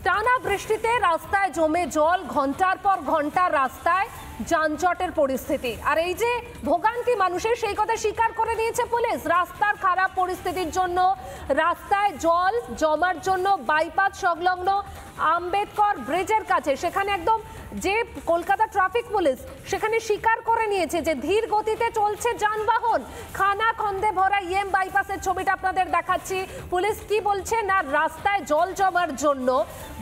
টানা বৃষ্টিতে রাস্তায় জমে জল, ঘন্টার পর ঘন্টা রাস্তায় যানজটের পরিস্থিতি। আর এই যে ভোগান্তি মানুষের, সেই কথা স্বীকার করে নিয়েছে পুলিশ। রাস্তার খারাপ পরিস্থিতির জন্য, রাস্তায় জল জমার জন্য বাইপাস সংলগ্ন আম্বেদকর ব্রিজের কাছে, সেখানে একদম যে কলকাতা ট্রাফিক পুলিশ সেখানে স্বীকার করে নিয়েছে যে ধীর গতিতে চলছে যানবাহন। খানা খন্দে ভরা ইএম বাইপাসের ছবিটা আপনাদের দেখাচ্ছি। পুলিশ কি বলছে না, রাস্তায় জল জমার জন্য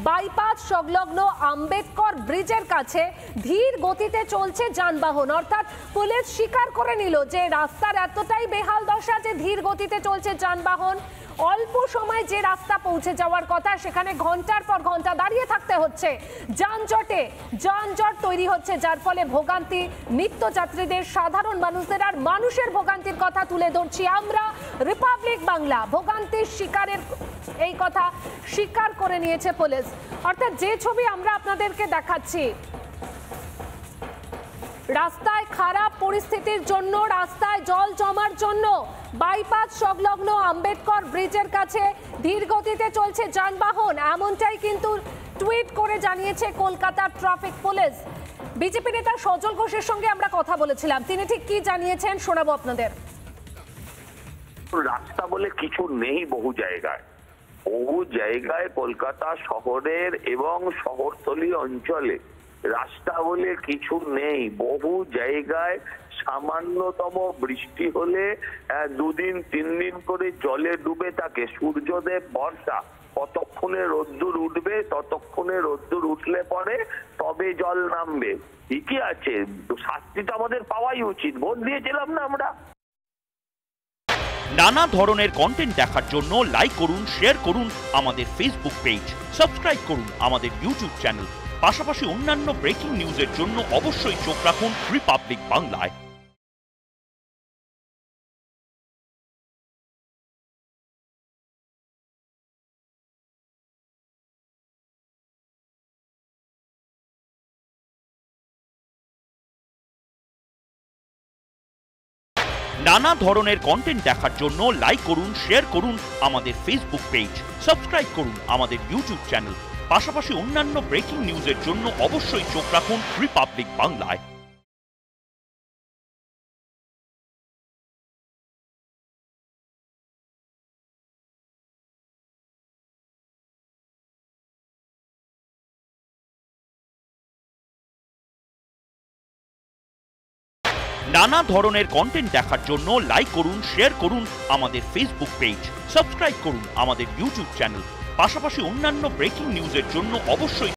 বাইপাস সংলগ্ন আম্বেদকর ব্রিজের কাছে ধীর গতিতে চলছে যানবাহন। অর্থাৎ পুলিশ স্বীকার করে নিল যে রাস্তার এতটাই বেহাল দশা যে ধীর গতিতে চলছে যানবাহন। অল্প সময় যে রাস্তা পৌঁছে যাওয়ার কথা, সেখানে ঘন্টার পর ঘন্টা দাঁড়িয়ে থাকতে হচ্ছে। যানজট তৈরি হচ্ছে, যার ফলে ভোগান্তি নিত্যযাত্রীদের, সাধারণ মানুষদের। আর মানুষের ভোগান্তির কথা তুলে ধরছি আমরা, রিপাবলিক বাংলা। ভোগান্তির শিকারের এই কথা স্বীকার করে নিয়েছে পুলিশ। অর্থাৎ যে ছবি আমরা আপনাদেরকে দেখাচ্ছি, রাস্তায় খারাপ পরিস্থিতির জন্য, রাস্তায় জল জমার জন্য বাইপাস সংলগ্ন আম্বেদকর ব্রিজের কাছে ধীর গতিতে চলছে যানবাহন, এমনটাই কিন্তু টুইট করে জানিয়েছে কলকাতা ট্রাফিক পুলিশ। বিজেপি নেতা সজল ঘোষের সঙ্গে আমরা কথা বলেছিলাম, তিনি ঠিক কি জানিয়েছেন শোনাবো আপনাদের। রাস্তা বলে কিছু নেই বহু জায়গায় কলকাতা শহরের এবং শহরতলি অঞ্চলে রাস্তা বলে কিছু নেই। বহু জায়গায় সামান্যতম বৃষ্টি হলে 2 দিন 3 দিন করে জলে ডুবে থাকে। সূর্যদেব ভরসা, কতক্ষণে রোদ্দুর উঠবে, ততক্ষণে রোদ্দুর উঠলে পরে তবে জল নামবে। ঠিকই আছে, শাস্তি তো আমাদের পাওয়াই উচিত, ভোট দিয়েছিলাম না আমরা। নানা ধরনের কন্টেন্ট দেখার জন্য লাইক করুন, শেয়ার করুন আমাদের ফেসবুক পেজ, সাবস্ক্রাইব করুন আমাদের ইউটিউব চ্যানেল। পাশাপাশি অন্যান্য ব্রেকিং নিউজের জন্য অবশ্যই চোখ রাখুন রিপাবলিক বাংলায়। নানা ধরনের কন্টেন্ট দেখার জন্য লাইক করুন, শেয়ার করুন আমাদের ফেসবুক পেজ, সাবস্ক্রাইব করুন আমাদের ইউটিউব চ্যানেল। পাশাপাশি অন্যান্য ব্রেকিং নিউজের জন্য অবশ্যই চোখ রাখুন রিপাবলিক বাংলায়। নানা ধরনের কন্টেন্ট দেখার জন্য লাইক করুন, শেয়ার করুন আমাদের ফেসবুক পেজ, সাবস্ক্রাইব করুন আমাদের ইউটিউব চ্যানেল। পাশাপাশি অন্যান্য ব্রেকিং নিউজের জন্য অবশ্যই